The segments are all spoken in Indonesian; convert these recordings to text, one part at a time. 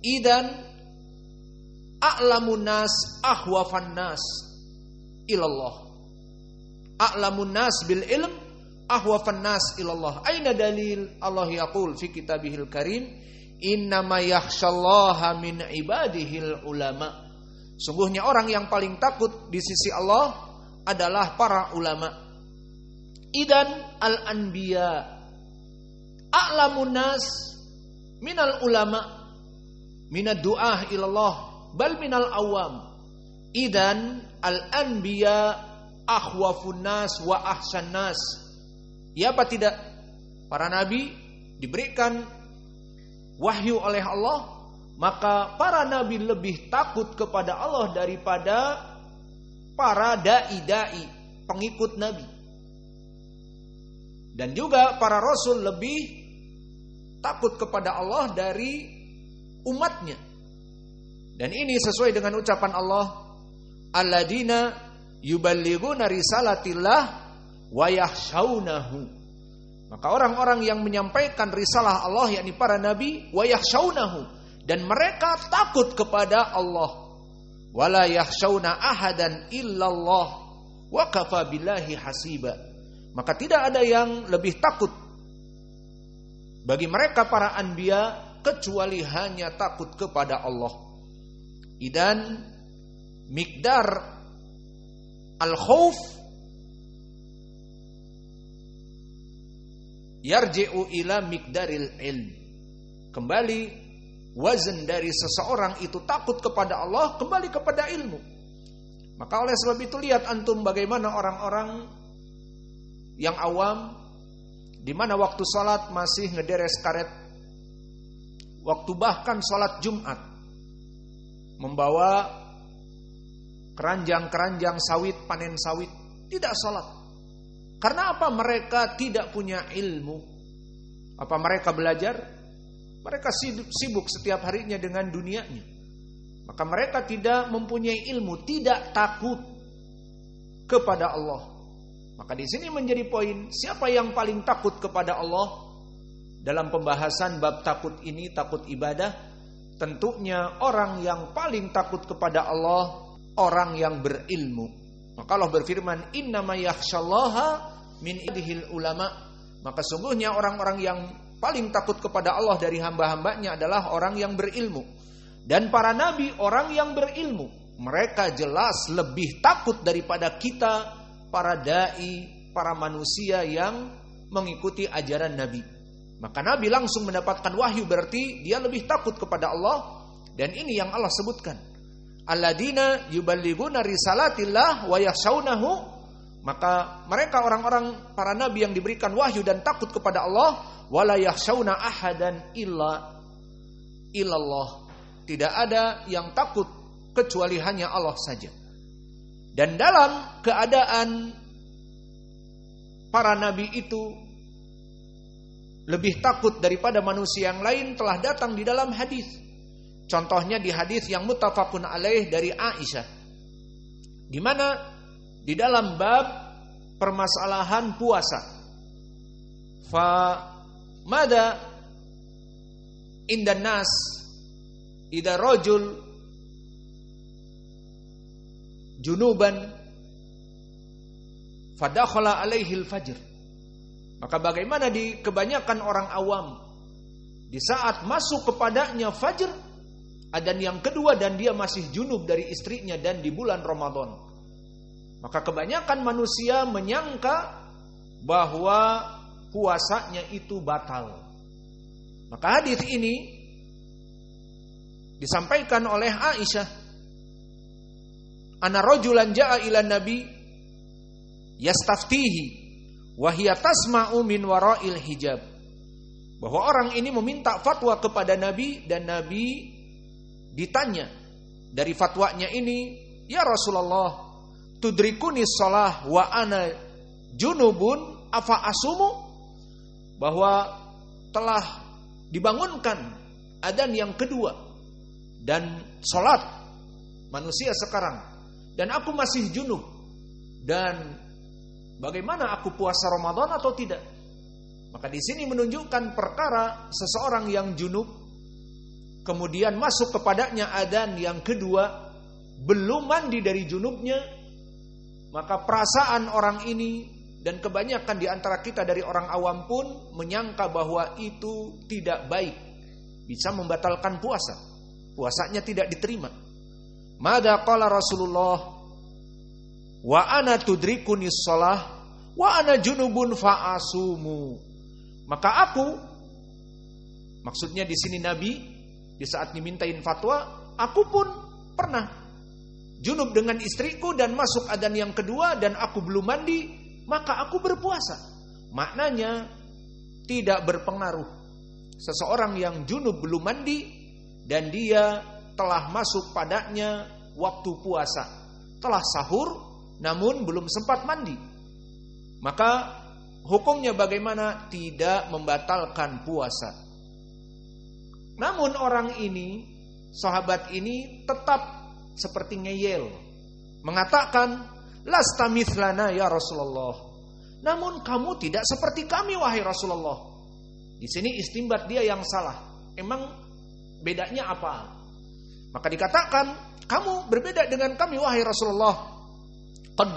Idan a'lamun nas ahwafan nas ilallah. A'lamun nas bil ilm ahwafan nas ilallah. Aina dalil? Allah yaqul fi kitabihil karim, innama yakhshallaha min ibadihil ulama. Sungguhnya orang yang paling takut di sisi Allah adalah para ulama. Idan al-anbiya a'lamun nas minal ulama minad du'ah ilallah bal minal awam. Idan al-anbiya akhwafun nas wa ahsan nas. Ya apa tidak? Para nabi diberikan wahyu oleh Allah, maka para nabi lebih takut kepada Allah daripada para dai-dai, pengikut nabi. Dan juga para rasul lebih takut kepada Allah dari umatnya. Dan ini sesuai dengan ucapan Allah, alladzina yuballighuna risalatillah wa yakhshawnahu. Maka orang-orang yang menyampaikan risalah Allah, yakni para nabi, wa yakhshawnahu, dan mereka takut kepada Allah. Wala yakhshawna ahadan illallah wa kafa billahi hasiba. Maka tidak ada yang lebih takut bagi mereka para anbiya kecuali hanya takut kepada Allah. Idan miqdar al-khauf yarji'u ila miqdaril ilm. Kembali wazan dari seseorang itu takut kepada Allah kembali kepada ilmu. Maka oleh sebab itu lihat antum bagaimana orang-orang yang awam, di mana waktu salat masih ngederes karet, waktu bahkan salat Jumat membawa keranjang-keranjang sawit, panen sawit, tidak salat. Karena apa? Mereka tidak punya ilmu. Apa mereka belajar? Mereka sibuk setiap harinya dengan dunianya. Maka mereka tidak mempunyai ilmu, tidak takut kepada Allah. Maka di sini menjadi poin, siapa yang paling takut kepada Allah? Dalam pembahasan bab takut ini, takut ibadah, tentunya orang yang paling takut kepada Allah, orang yang berilmu. Maka Allah berfirman, innama yakhshallaha min ibadihil ulama. Maka sungguhnya orang-orang yang paling takut kepada Allah dari hamba-hambanya adalah orang yang berilmu. Dan para nabi orang yang berilmu. Mereka jelas lebih takut daripada kita, para dai, para manusia yang mengikuti ajaran nabi. Maka nabi langsung mendapatkan wahyu, berarti dia lebih takut kepada Allah. Dan ini yang Allah sebutkan, alladzina yuballighuna risalatillah wa yakhshawnahu. Maka mereka orang-orang para nabi yang diberikan wahyu dan takut kepada Allah. Wala yakhshawna ahadan illallah. Tidak ada yang takut kecuali hanya Allah saja. Dan dalam keadaan para nabi itu lebih takut daripada manusia yang lain telah datang di dalam hadis. Contohnya di hadis yang muttafaqun alaih dari Aisyah, di mana di dalam bab permasalahan puasa. Fa mada indan nas idza rajul junuban fadakhala alaihil fajr. Maka bagaimana di kebanyakan orang awam, di saat masuk kepadanya fajr, adzan yang kedua dan dia masih junub dari istrinya dan di bulan Ramadan. Maka kebanyakan manusia menyangka bahwa puasanya itu batal. Maka hadis ini disampaikan oleh Aisyah, ana rajulan jaa ila nabi yastaftihi wa hiya tasma'u min wara'il hijab. Bahwa orang ini meminta fatwa kepada nabi dan nabi ditanya dari fatwanya ini, ya Rasulullah, tudrikuni shalah wa ana junubun afa asumu? Bahwa telah dibangunkan adzan yang kedua dan salat manusia sekarang, dan aku masih junub, dan bagaimana aku puasa Ramadan atau tidak? Maka di sini menunjukkan perkara seseorang yang junub kemudian masuk kepadanya adzan yang kedua, belum mandi dari junubnya, maka perasaan orang ini dan kebanyakan di antara kita dari orang awam pun menyangka bahwa itu tidak baik, bisa membatalkan puasa. Puasanya tidak diterima. Mada qala Rasulullah wa ana tudrikunis shalah wa ana junubun fa'asumu. Maka aku, maksudnya di sini Nabi di saat dimintain fatwa, aku pun pernah junub dengan istriku dan masuk adzan yang kedua dan aku belum mandi, maka aku berpuasa. Maknanya tidak berpengaruh seseorang yang junub belum mandi dan dia telah masuk padanya waktu puasa, telah sahur namun belum sempat mandi, maka hukumnya bagaimana? Tidak membatalkan puasa. Namun orang ini, sahabat ini tetap seperti ngeyel, mengatakan, lasta mithlana ya Rasulullah. Namun kamu tidak seperti kami wahai Rasulullah. Di sini istimbat dia yang salah. Emang bedanya apa? Maka dikatakan, kamu berbeda dengan kami wahai Rasulullah. Qad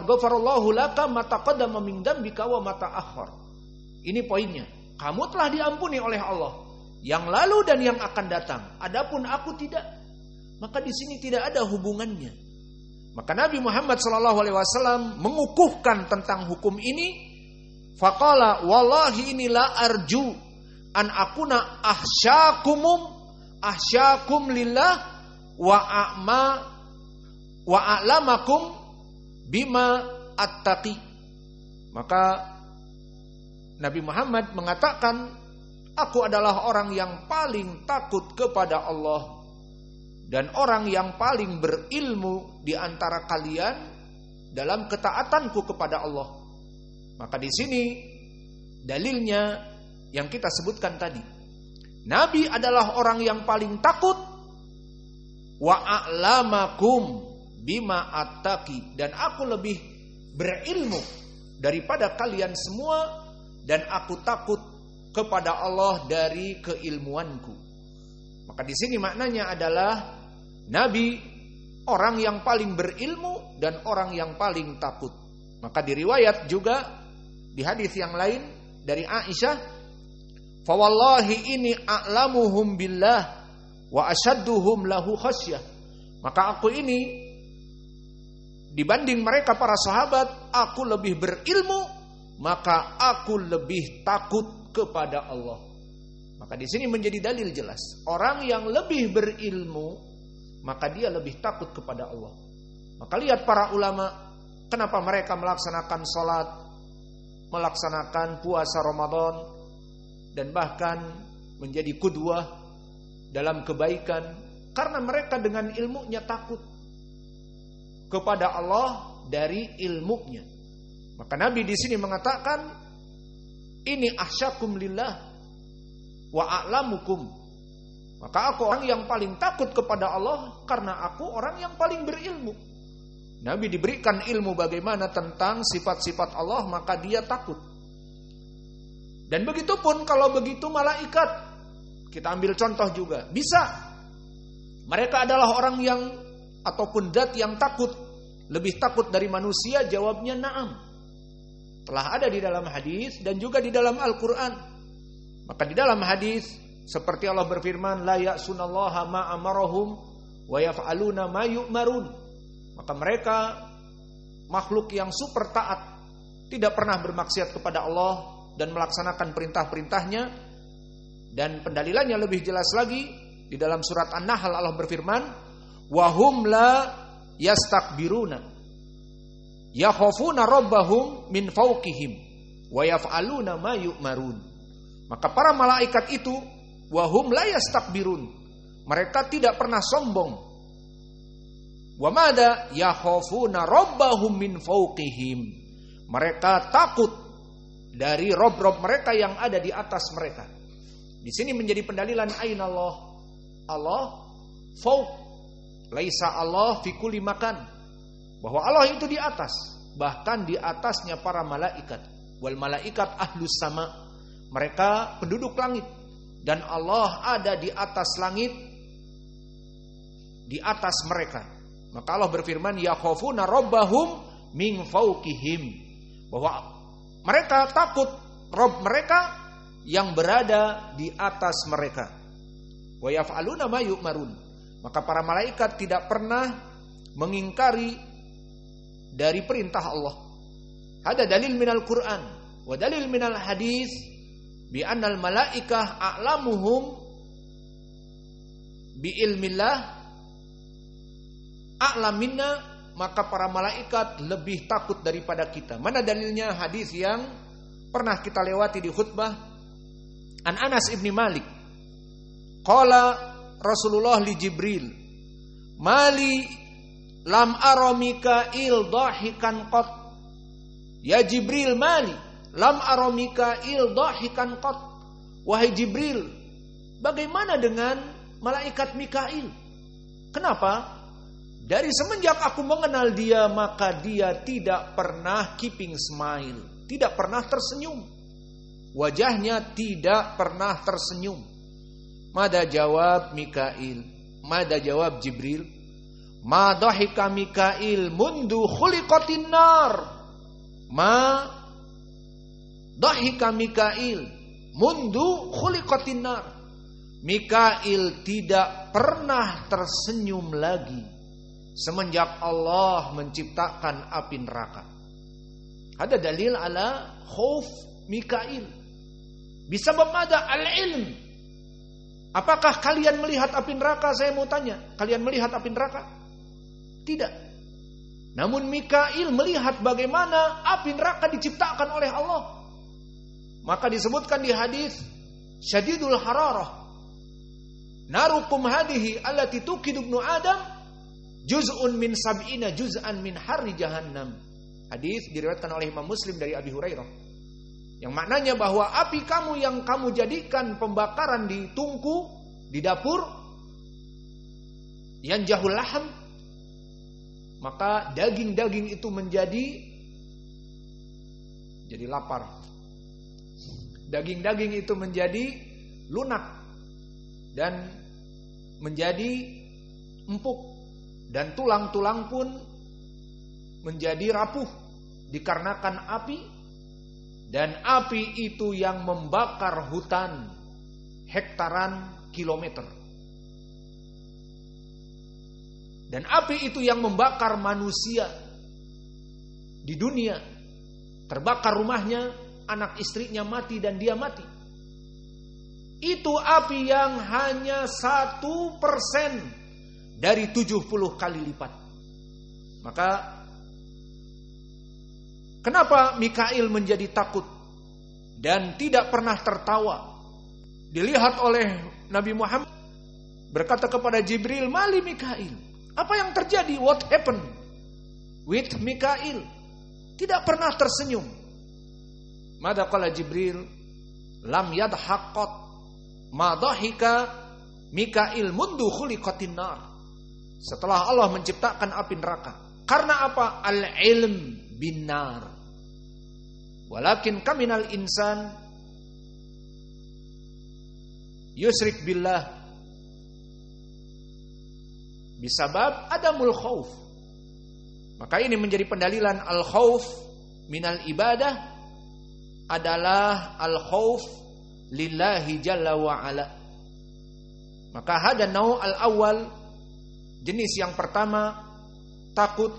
ghafarallahu laka ma taqaddama min dzambika wa ma ta'akhkhar. Ini poinnya. Kamu telah diampuni oleh Allah yang lalu dan yang akan datang. Adapun aku tidak. Maka di sini tidak ada hubungannya. Maka Nabi Muhammad SAW mengukuhkan tentang hukum ini. Faqala wallahi ini la arju an akuna ahsyakum lillah wa a'lamakum bima attaqi. Maka Nabi Muhammad mengatakan, aku adalah orang yang paling takut kepada Allah dan orang yang paling berilmu di antara kalian dalam ketaatanku kepada Allah. Maka di sini dalilnya yang kita sebutkan tadi. Nabi adalah orang yang paling takut, wa a'lamakum bima attaqi, dan aku lebih berilmu daripada kalian semua dan aku takut kepada Allah dari keilmuanku. Maka di sini maknanya adalah Nabi orang yang paling berilmu dan orang yang paling takut. Maka di riwayat juga di hadis yang lain dari Aisyah, fa wallahi ini a'lamuhum billah wa asyadduhum lahu khasyah. Maka aku ini dibanding mereka para sahabat, aku lebih berilmu, maka aku lebih takut kepada Allah. Maka di sini menjadi dalil jelas, orang yang lebih berilmu, maka dia lebih takut kepada Allah. Maka lihat para ulama, kenapa mereka melaksanakan sholat, melaksanakan puasa Ramadan, dan bahkan menjadi qudwah dalam kebaikan, karena mereka dengan ilmunya takut kepada Allah dari ilmunya. Maka Nabi di sini mengatakan, ini ahsyakum lillah wa a'lamukum. Maka aku orang yang paling takut kepada Allah karena aku orang yang paling berilmu. Nabi diberikan ilmu bagaimana tentang sifat-sifat Allah, maka dia takut. Dan begitu pun kalau begitu malaikat, kita ambil contoh juga, bisa. Mereka adalah orang yang ataupun zat yang takut, lebih takut dari manusia, jawabnya na'am. Telah ada di dalam hadis dan juga di dalam Al-Quran. Maka di dalam hadis seperti Allah berfirman, la ya'sunallaha ma amarahum wa yaf'aluna ma yu'marun. Maka mereka makhluk yang super taat, tidak pernah bermaksiat kepada Allah dan melaksanakan perintah-perintahnya. Dan pendalilannya lebih jelas lagi di dalam surat An-Nahl, Allah berfirman, wahum la yastakbiruna yakhafuna rabbahum min fawqihim wa yaf'aluna ma yu'marun. Maka para malaikat itu wahum la yastakbirun, mereka tidak pernah sombong. Wa madza yakhafuna rabbahum min fawqihim, mereka takut dari rob-rob mereka yang ada di atas mereka. Di sini menjadi pendalilan aina Allah. Allah fauq, laisa Allah fi kulli makan, bahwa Allah itu di atas, bahkan di atasnya para malaikat. Wal malaikat ahlus sama, mereka penduduk langit. dan Allah ada di atas langit, di atas mereka. Maka Allah berfirman, yakhafuna rabbahum min fawqihim, bahwa mereka takut Rabb mereka yang berada di atas mereka. Wa yaf'aluna ma yu'marun. Maka para malaikat tidak pernah mengingkari dari perintah Allah. Ada dalil minal Quran wa dalil minal hadis bi annal malaikah a'lamuhum bi ilmillah a'lam minna. Maka para malaikat lebih takut daripada kita. Mana dalilnya? Hadis yang pernah kita lewati di khutbah. An Anas ibni Malik, qala Rasulullah li Jibril, mali lam ara Mikail dahikan qat. Ya Jibril, mali lam ara Mikail dahikan qat. Wahai Jibril, bagaimana dengan malaikat Mikail? Kenapa? Dari semenjak aku mengenal dia, maka dia tidak pernah keeping smile, tidak pernah tersenyum. Wajahnya tidak pernah tersenyum. Mada jawab Mikail, mada jawab Jibril, ma dhahika Mikail mundu khuliqatin nar. Ma dhahika Mikail mundu khuliqatin nar. Mikail tidak pernah tersenyum lagi semenjak Allah menciptakan api neraka. Ada dalil ala khauf Mikail. Bisabab ada al-ilm. Apakah kalian melihat api neraka? Saya mau tanya, kalian melihat api neraka? Tidak. Namun Mikail melihat bagaimana api neraka diciptakan oleh Allah. Maka disebutkan di hadis syadidul hararah, narukum hadihi allati tuqidu ibnu Adam juz'un min sab'ina juz'an min harri jahannam. Hadis diriwayatkan oleh Imam Muslim dari Abi Hurairah, yang maknanya bahwa api kamu yang kamu jadikan pembakaran di tungku, di dapur, yang jahul laham, maka daging-daging itu jadi lapar. Daging-daging itu menjadi lunak dan menjadi empuk. Dan tulang-tulang pun menjadi rapuh dikarenakan api. Dan api itu yang membakar hutan hektaran kilometer. Dan api itu yang membakar manusia di dunia. Terbakar rumahnya, anak istrinya mati dan dia mati. Itu api yang hanya 1% dari 70 kali lipat. Maka kenapa Mikail menjadi takut dan tidak pernah tertawa? Dilihat oleh Nabi Muhammad berkata kepada Jibril, mali Mikail, apa yang terjadi? What happened with Mikail? Tidak pernah tersenyum. Mada qala Jibril, lam yadhaqat ma dhahika Mikail mundu khuliqatin nar. Setelah Allah menciptakan api neraka. Karena apa? Al-ilm bin nar. Walakin kaminal insan yusrik billah bisabab adamul khauf. Maka ini menjadi pendalilan al-khauf minal ibadah adalah al-khauf lillahi jalla wa ala. Maka hada nau al-awwal, jenis yang pertama, takut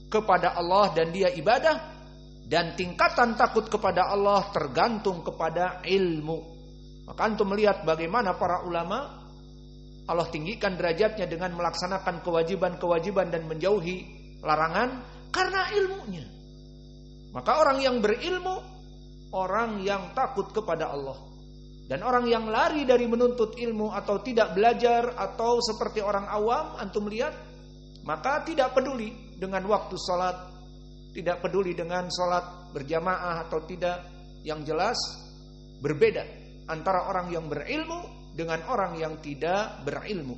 kepada Allah dan dia ibadah. Dan tingkatan takut kepada Allah tergantung kepada ilmu. Maka antum melihat bagaimana para ulama Allah tinggikan derajatnya dengan melaksanakan kewajiban-kewajiban dan menjauhi larangan karena ilmunya. Maka orang yang berilmu, orang yang takut kepada Allah. Dan orang yang lari dari menuntut ilmu atau tidak belajar atau seperti orang awam, antum lihat, maka tidak peduli dengan waktu sholat, tidak peduli dengan sholat berjamaah atau tidak. Yang jelas berbeda antara orang yang berilmu dengan orang yang tidak berilmu.